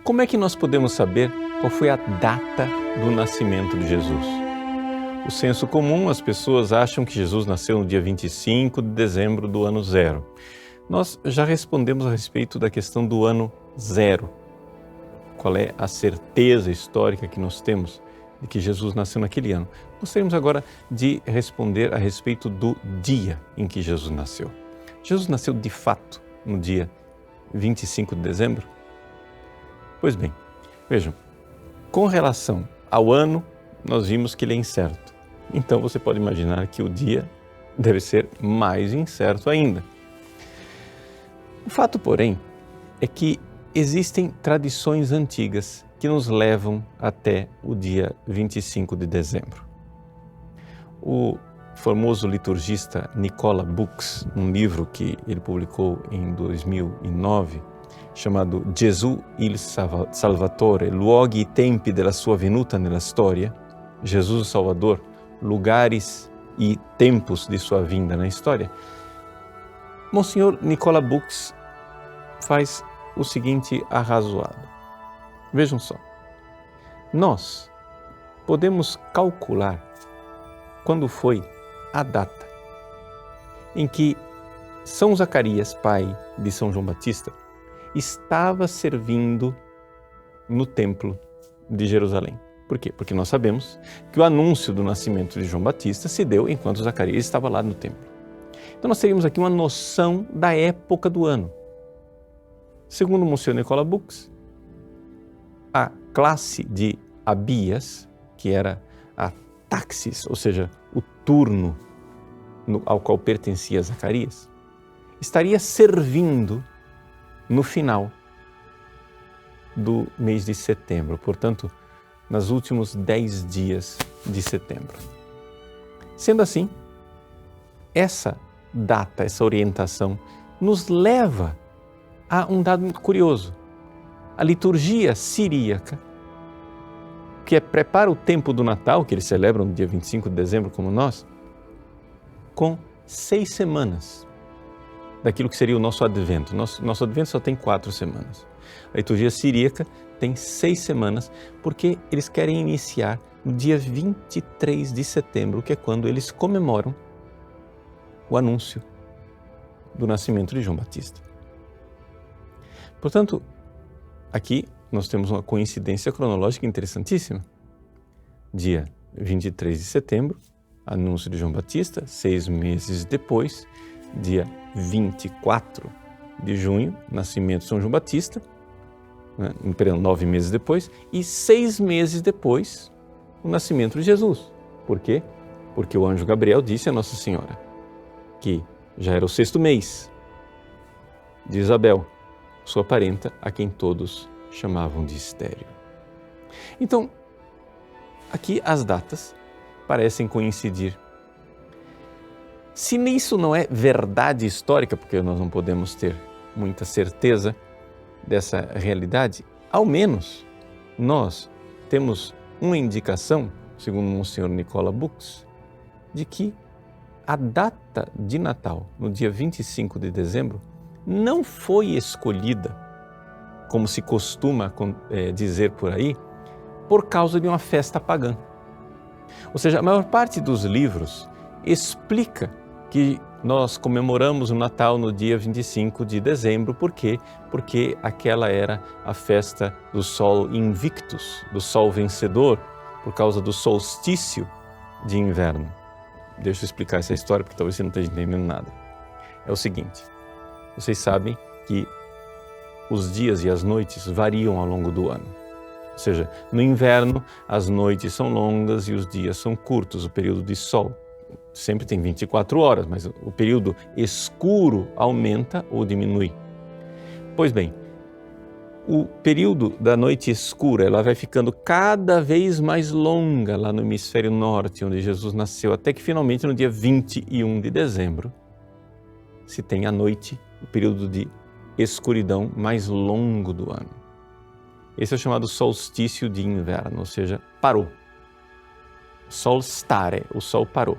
Como é que nós podemos saber qual foi a data do nascimento de Jesus? O senso comum, as pessoas acham que Jesus nasceu no dia 25 de dezembro do ano zero. Nós já respondemos a respeito da questão do ano zero. Qual é a certeza histórica que nós temos de que Jesus nasceu naquele ano? Gostaríamos agora de responder a respeito do dia em que Jesus nasceu. Jesus nasceu de fato no dia 25 de dezembro? Pois bem, vejam, com relação ao ano, nós vimos que ele é incerto. Então você pode imaginar que o dia deve ser mais incerto ainda. O fato, porém, é que existem tradições antigas que nos levam até o dia 25 de dezembro. O famoso liturgista Nicola Bux, num livro que ele publicou em 2009, chamado Gesù il Salvatore, luoghi e tempi della sua venuta nella storia, Jesus o Salvador, lugares e tempos de sua vinda na história, Monsenhor Nicola Bux faz o seguinte arrazoado. Vejam só, nós podemos calcular quando foi a data em que São Zacarias, pai de São João Batista, estava servindo no templo de Jerusalém. Por quê? Porque nós sabemos que o anúncio do nascimento de João Batista se deu enquanto Zacarias estava lá no templo. Então nós teríamos aqui uma noção da época do ano. Segundo o Monsenhor Nicola Bux, a classe de Abias, que era a taxis, ou seja, o turno ao qual pertencia Zacarias, estaria servindo no final do mês de setembro, portanto, nos últimos 10 dias de setembro. Sendo assim, essa data, essa orientação, nos leva a um dado muito curioso. A liturgia siríaca, que prepara o tempo do Natal, que eles celebram no dia 25 de dezembro, como nós, com 6 semanas daquilo que seria o nosso advento. Nosso advento só tem 4 semanas. A liturgia siríaca tem 6 semanas, porque eles querem iniciar no dia 23 de setembro, que é quando eles comemoram o anúncio do nascimento de João Batista. Portanto, aqui nós temos uma coincidência cronológica interessantíssima. Dia 23 de setembro, anúncio de João Batista, 6 meses depois, dia 24 de junho, nascimento de São João Batista, 9 meses depois, e 6 meses depois, o nascimento de Jesus. Por quê? Porque o anjo Gabriel disse a Nossa Senhora que já era o 6º mês de Isabel, sua parenta, a quem todos chamavam de estéril. Então, aqui as datas parecem coincidir. Se nisso não é verdade histórica, porque nós não podemos ter muita certeza dessa realidade, ao menos nós temos uma indicação, segundo o Monsenhor Nicola Bux, de que a data de Natal, no dia 25 de dezembro, não foi escolhida, como se costuma dizer por aí, por causa de uma festa pagã. Ou seja, a maior parte dos livros explica que nós comemoramos o Natal no dia 25 de dezembro. Por quê? Porque aquela era a festa do Sol Invictus, do Sol Vencedor, por causa do solstício de inverno. Deixa eu explicar essa história, porque talvez você não esteja entendendo nada. É o seguinte, vocês sabem que os dias e as noites variam ao longo do ano. Ou seja, no inverno as noites são longas e os dias são curtos, o período de sol sempre tem 24 horas, mas o período escuro aumenta ou diminui. Pois bem, o período da noite escura ela vai ficando cada vez mais longa lá no hemisfério norte, onde Jesus nasceu, até que finalmente no dia 21 de dezembro se tem a noite, o período de escuridão mais longo do ano. Esse é o chamado solstício de inverno, ou seja, parou. Sol stare, o sol parou.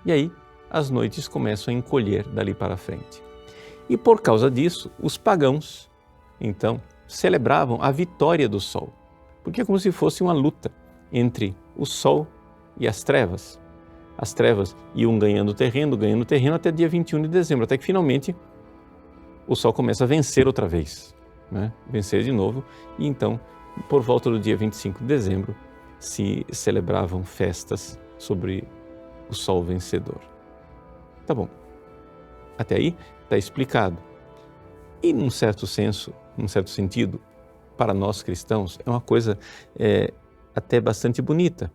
E aí as noites começam a encolher dali para frente. E por causa disso, os pagãos, então, celebravam a vitória do sol, porque é como se fosse uma luta entre o sol e as trevas. As trevas iam ganhando terreno até dia 21 de dezembro, até que finalmente o sol começa a vencer outra vez, né? Vencer de novo, e então, por volta do dia 25 de dezembro, se celebravam festas sobre o sol vencedor. Tá bom, até aí está explicado. E num certo sentido, para nós cristãos, é uma coisa até bastante bonita.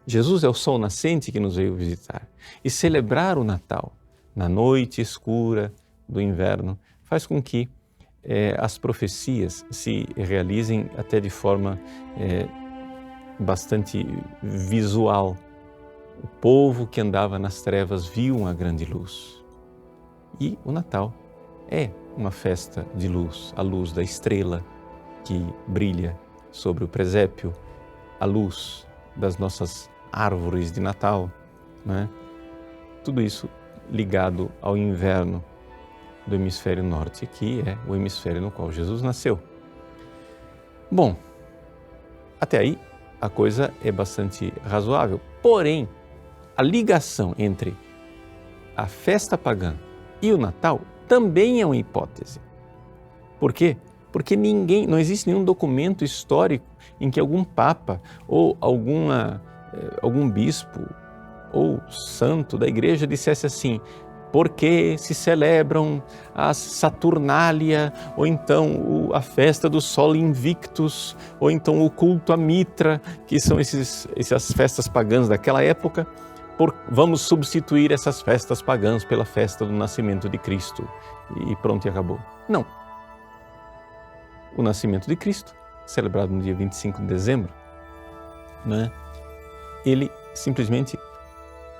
Jesus é o sol nascente que nos veio visitar. E celebrar o Natal na noite escura do inverno faz com que as profecias se realizem até de forma bastante visual. O povo que andava nas trevas viu uma grande luz. E o Natal é uma festa de luz, a luz da estrela que brilha sobre o presépio, a luz das nossas árvores de Natal, né? Tudo isso ligado ao inverno do hemisfério norte, que é o hemisfério no qual Jesus nasceu. Bom, até aí a coisa é bastante razoável, porém a ligação entre a festa pagã e o Natal também é uma hipótese. Por quê? Porque não existe nenhum documento histórico em que algum papa ou algum bispo ou santo da igreja dissesse assim: porque se celebram a Saturnália, ou então a festa do Sol Invictus, ou então o culto a Mitra, que são essas festas pagãs daquela época, vamos substituir essas festas pagãs pela festa do nascimento de Cristo. E pronto, e acabou. Não. O nascimento de Cristo, celebrado no dia 25 de dezembro, né? Ele simplesmente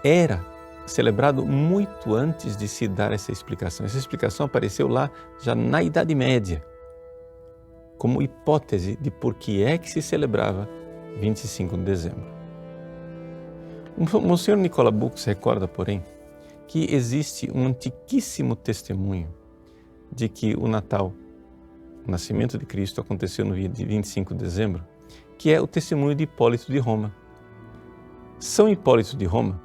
era celebrado muito antes de se dar essa explicação. Essa explicação apareceu lá já na Idade Média, como hipótese de por que é que se celebrava 25 de dezembro. O Monsenhor Nicola Bux recorda, porém, que existe um antiquíssimo testemunho de que o Natal, o nascimento de Cristo, aconteceu no dia de 25 de dezembro, que é o testemunho de Hipólito de Roma. São Hipólito de Roma,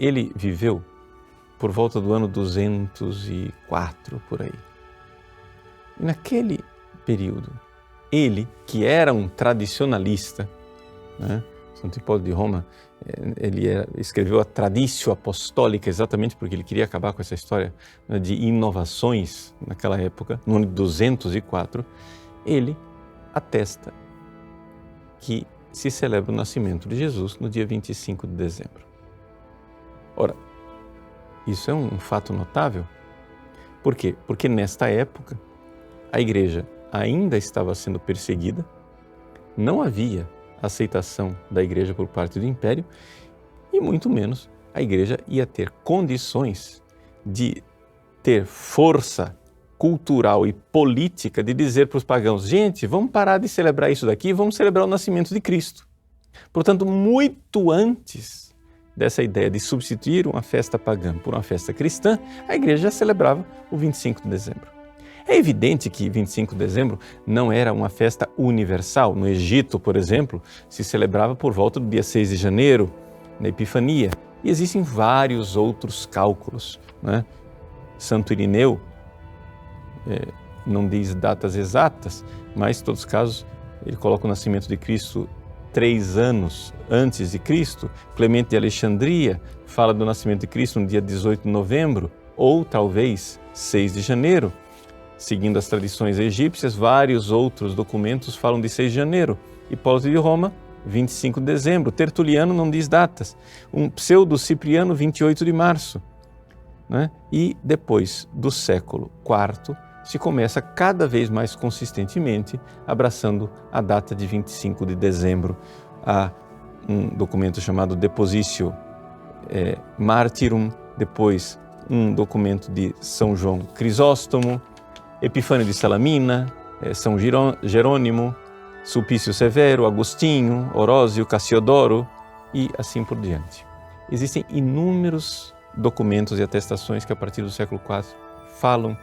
ele viveu por volta do ano 204, por aí. E naquele período, ele, que era um tradicionalista, né? Santo Hipólito de Roma, ele escreveu a Traditio Apostólica exatamente porque ele queria acabar com essa história, né, de inovações naquela época, no ano de 204, ele atesta que se celebra o nascimento de Jesus no dia 25 de dezembro. Ora, isso é um fato notável. Por quê? Porque nesta época a igreja ainda estava sendo perseguida, não havia aceitação da igreja por parte do império e muito menos a igreja ia ter condições de ter força cultural e política de dizer para os pagãos: gente, vamos parar de celebrar isso daqui, vamos celebrar o nascimento de Cristo. Portanto, muito antes dessa ideia de substituir uma festa pagã por uma festa cristã, a igreja já celebrava o 25 de dezembro. É evidente que 25 de dezembro não era uma festa universal. No Egito, por exemplo, se celebrava por volta do dia 6 de janeiro, na Epifania. E existem vários outros cálculos, né? Santo Irineu não diz datas exatas, mas em todos os casos ele coloca o nascimento de Cristo 3 anos antes de Cristo. Clemente de Alexandria fala do nascimento de Cristo no dia 18 de novembro, ou talvez 6 de janeiro. Seguindo as tradições egípcias, vários outros documentos falam de 6 de janeiro. Hipólito de Roma, 25 de dezembro. Tertuliano não diz datas. Um pseudo-cipriano, 28 de março. Né? E depois do século IV, se começa cada vez mais consistentemente abraçando a data de 25 de dezembro. Há um documento chamado Depositio Martyrum, depois um documento de São João Crisóstomo, Epifânio de Salamina, São Jerônimo, Sulpício Severo, Agostinho, Orósio, Cassiodoro e assim por diante. Existem inúmeros documentos e atestações que a partir do século IV falam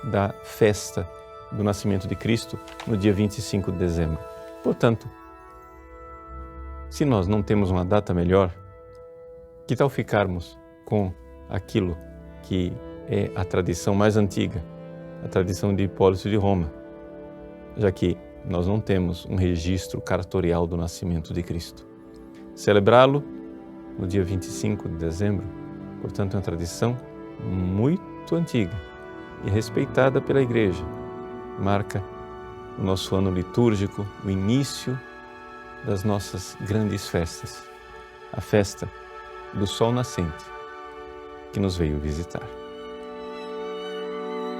da festa do nascimento de Cristo no dia 25 de dezembro. Portanto, se nós não temos uma data melhor, que tal ficarmos com aquilo que é a tradição mais antiga, a tradição de Hipólito de Roma, já que nós não temos um registro cartorial do nascimento de Cristo. Celebrá-lo no dia 25 de dezembro, portanto, é uma tradição muito antiga e respeitada pela Igreja. Marca o nosso ano litúrgico, o início das nossas grandes festas, a festa do Sol Nascente, que nos veio visitar.